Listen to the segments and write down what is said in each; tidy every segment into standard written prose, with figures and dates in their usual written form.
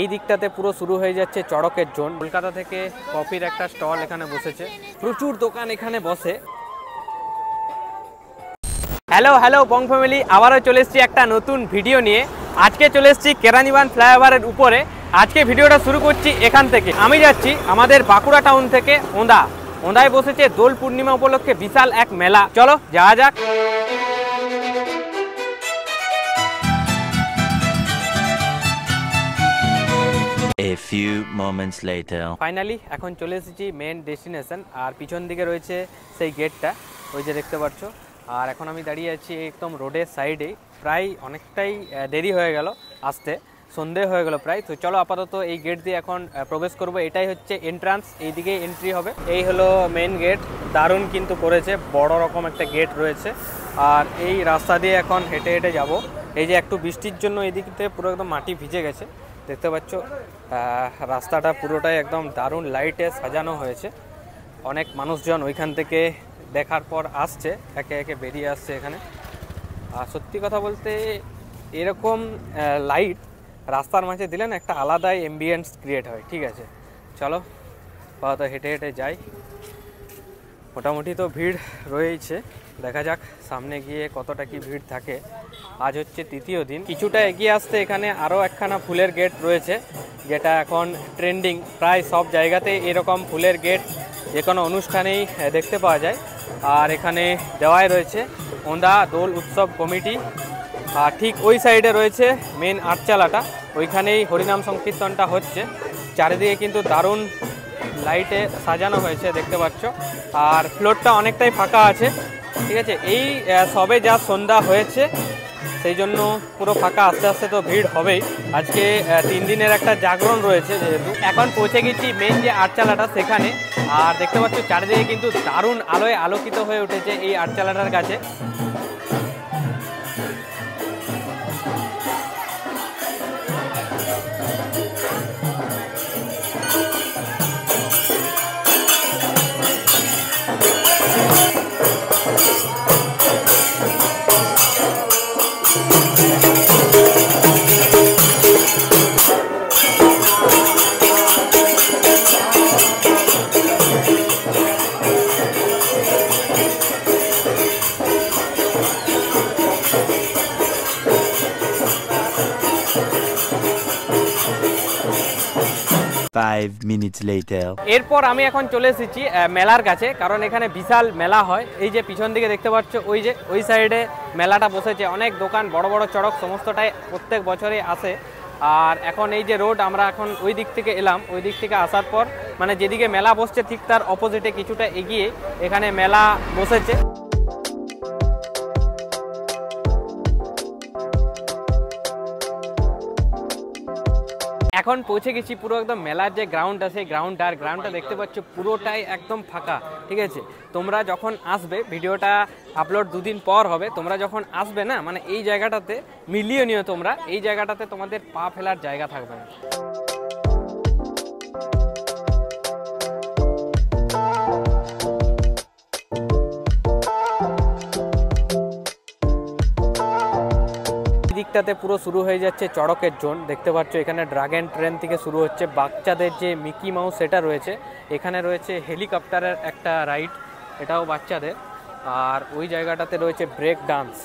এই দিকটাতে পুরো শুরু হয়ে যাচ্ছে চড়কের জোন। কলকাতা থেকে কফির একটা স্টল এখানে বসেছে, প্রচুর দোকান এখানে বসে। হ্যালো বং ফ্যামিলি, আবারও চলে এসেছি একটা নতুন ভিডিও নিয়ে। আজকে চলে এসেছি কেরানীবান ফ্লাইওভারের উপরে। আজকে ভিডিওটা শুরু করছি এখান থেকে। আমি যাচ্ছি আমাদের বাঁকুড়া টাউন থেকে ওঁদায় বসেছে দোল পূর্ণিমা উপলক্ষে বিশাল এক মেলা। চলো যাওয়া যাক। A few moments later. Finally এখন চলে এসেছি মেন ডেস্টিনেশন। আর পিছন দিকে রয়েছে সেই গেটটা, ওই যে দেখতে পাচ্ছ। আর এখন আমি দাঁড়িয়ে আছি একদম রোডের সাইডে। প্রায় অনেকটাই দেরি হয়ে গেল আসতে, সন্ধে হয়ে গেল প্রায়। তো চলো আপাতত এই গেট দিয়ে এখন প্রবেশ করব। এটাই হচ্ছে এন্ট্রান্স, এইদিকে এন্ট্রি হবে। এই হলো মেন গেট। দারুণ কিন্তু করেছে, বড় রকম একটা গেট রয়েছে। আর এই রাস্তা দিয়ে এখন হেঁটে হেঁটে যাব। এই যে একটু বৃষ্টির জন্য এদিকতে পুরো একদম মাটি ভিজে গেছে, দেখতে পাচ্ছ। রাস্তাটা পুরোটাই একদম দারুণ লাইটে সাজানো হয়েছে। অনেক মানুষজন ওইখান থেকে দেখার পর আসছে, একে একে বেরিয়ে আসছে এখানে। আর সত্যি কথা বলতে এরকম লাইট রাস্তার মাঝে দিলে না একটা আলাদাই অ্যাম্বিয়েন্স ক্রিয়েট হয়। ঠিক আছে, চলো তো হেঁটে হেঁটে যাই। মোটামুটি তো ভিড় রয়েছে, দেখা যাক সামনে গিয়ে কতটা কি ভিড় থাকে। আজ হচ্ছে তৃতীয় দিন। কিছুটা এগিয়ে আসতে এখানে আরও একখানা ফুলের গেট রয়েছে, যেটা এখন ট্রেন্ডিং। প্রায় সব জায়গাতে এরকম ফুলের গেট যে কোনো অনুষ্ঠানেই দেখতে পাওয়া যায়। আর এখানে দেওয়াই রয়েছে ওঁদা দোল উৎসব কমিটি। আর ঠিক ওই সাইডে রয়েছে মেন আটচালাটা, ওইখানেই হরিনাম সংকীর্তনটা হচ্ছে। চারিদিকে কিন্তু দারুণ লাইটে সাজানো হয়েছে, দেখতে পাচ্ছ। আর ফ্লোরটা অনেকটাই ফাঁকা আছে, ঠিক আছে। এই সবে যা সন্ধ্যা হয়েছে, সেই জন্য পুরো ফাঁকা। আস্তে আস্তে তো ভিড় হবেই। আজকে 3 দিনের একটা জাগরণ রয়েছে যেহেতু। এখন পৌঁছে গেছি মেন যে আটচালাটা সেখানে। আর দেখতে পাচ্ছ চারিদিকে কিন্তু দারুণ আলোয় আলোকিত হয়ে উঠেছে এই আটচালাটার কাছে। 5 minutes later. এরপর আমি এখন চলে এসেছি মেলার কাছে, কারণ এখানে বিশাল মেলা হয়। এই যে পিছন দিকে দেখতে পাচ্ছ, ওই যে ওই সাইডে মেলাটা বসেছে। অনেক দোকান, বড় বড় চড়ক সমস্তটাই প্রত্যেক বছরই আসে। আর এখন এই যে রোড, আমরা এখন ওই দিক থেকে এলাম। ওই দিক থেকে আসার পর মানে যেদিকে মেলা বসছে ঠিক তার অপোজিটে কিছুটা এগিয়ে এখানে মেলা বসেছে। এখন পৌঁছে গেছি পুরো একদম মেলার যে গ্রাউন্ড আছে, গ্রাউন্ডটা দেখতে পাচ্ছ পুরোটাই একদম ফাঁকা। ঠিক আছে, তোমরা যখন আসবে, ভিডিওটা আপলোড 2 দিন পর হবে, তোমরা যখন আসবে না, মানে এই জায়গাটাতে মিলিয়ে নিও তোমরা। এই জায়গাটাতে তোমাদের পা ফেলার জায়গা থাকবে না। দিকটাতে পুরো শুরু হয়ে যাচ্ছে চড়কের জোন, দেখতে পাচ্ছ। এখানে ড্রাগন ট্রেন থেকে শুরু হচ্ছে। বাচ্চাদের যে মিকি মাউস সেটা রয়েছে। এখানে রয়েছে হেলিকপ্টারের একটা রাইড, এটাও বাচ্চাদের। আর ওই জায়গাটাতে রয়েছে ব্রেক ডান্স,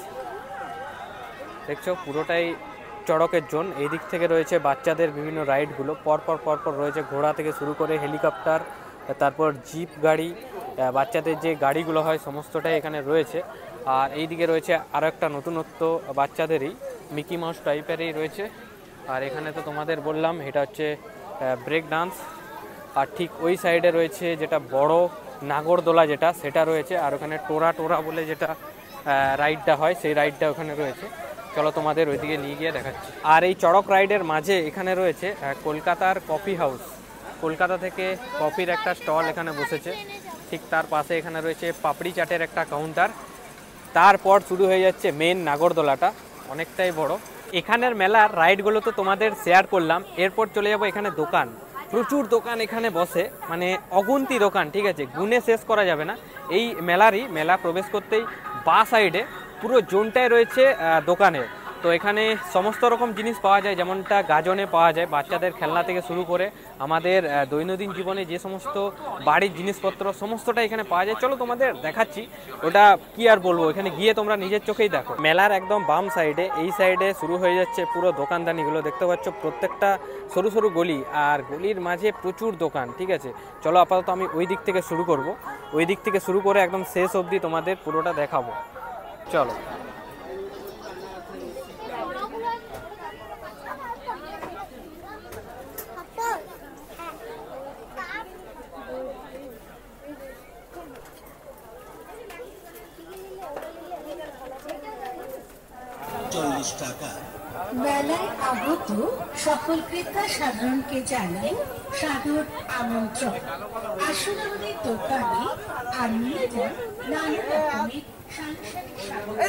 দেখছো পুরোটাই চড়কের জোন। এই দিক থেকে রয়েছে বাচ্চাদের বিভিন্ন রাইডগুলো, পরপর রয়েছে। ঘোড়া থেকে শুরু করে হেলিকপ্টার, তারপর জিপ গাড়ি, বাচ্চাদের যে গাড়িগুলো হয় সমস্তটাই এখানে রয়েছে। আর এই দিকে রয়েছে আরও একটা নতুনত্ব, বাচ্চাদেরই মিকি মাউস টাইপেরই রয়েছে। আর এখানে তো তোমাদের বললাম এটা হচ্ছে ব্রেক ডান্স। আর ঠিক ওই সাইডে রয়েছে যেটা বড় নাগরদোলা, যেটা সেটা রয়েছে। আর ওখানে টোরা বলে যেটা রাইডটা হয়, সেই রাইডটা ওখানে রয়েছে। চলো তোমাদের ওইদিকে নিয়ে গিয়ে দেখাচ্ছি। আর এই চড়ক রাইডের মাঝে এখানে রয়েছে কলকাতার কফি হাউস। কলকাতা থেকে কফির একটা স্টল এখানে বসেছে। ঠিক তার পাশে এখানে রয়েছে পাপড়ি চাটের একটা কাউন্টার। তারপর শুরু হয়ে যাচ্ছে মেন নাগরদোলাটা, অনেকটাই বড়। এখানের মেলার রাইডগুলো তো তোমাদের শেয়ার করলাম। এরপর চলে যাব এখানে দোকান, প্রচুর দোকান এখানে বসে, মানে অগুন্তি দোকান। ঠিক আছে, গুনে শেষ করা যাবে না। এই মেলা প্রবেশ করতেই বা সাইডে পুরো জোনটায় রয়েছে দোকানের। তো এখানে সমস্ত রকম জিনিস পাওয়া যায়, যেমনটা গাজনে পাওয়া যায়, বাচ্চাদের খেলনা থেকে শুরু করে আমাদের দৈনন্দিন জীবনে যে সমস্ত বাড়ির জিনিসপত্র সমস্তটা এখানে পাওয়া যায়। চলো তোমাদের দেখাচ্ছি, ওটা কি আর বলবো, এখানে গিয়ে তোমরা নিজের চোখেই দেখো। মেলার একদম বাম সাইডে, এই সাইডে শুরু হয়ে যাচ্ছে পুরো দোকানদানিগুলো, দেখতে পাচ্ছ প্রত্যেকটা সরু সরু গলি, আর গলির মাঝে প্রচুর দোকান। ঠিক আছে, চলো আপাতত আমি ওই দিক থেকে শুরু করব, ওই দিক থেকে শুরু করে একদম শেষ অবধি তোমাদের পুরোটা দেখাবো। চলো। মেলায় আগত সকল ক্রেতা সাধারণকে জানাই সাদর আমন্ত্রণ। আসুন আমাদের দোকানে আর নিয়ে যান নানা রকমের সাংসারিক সামগ্রী।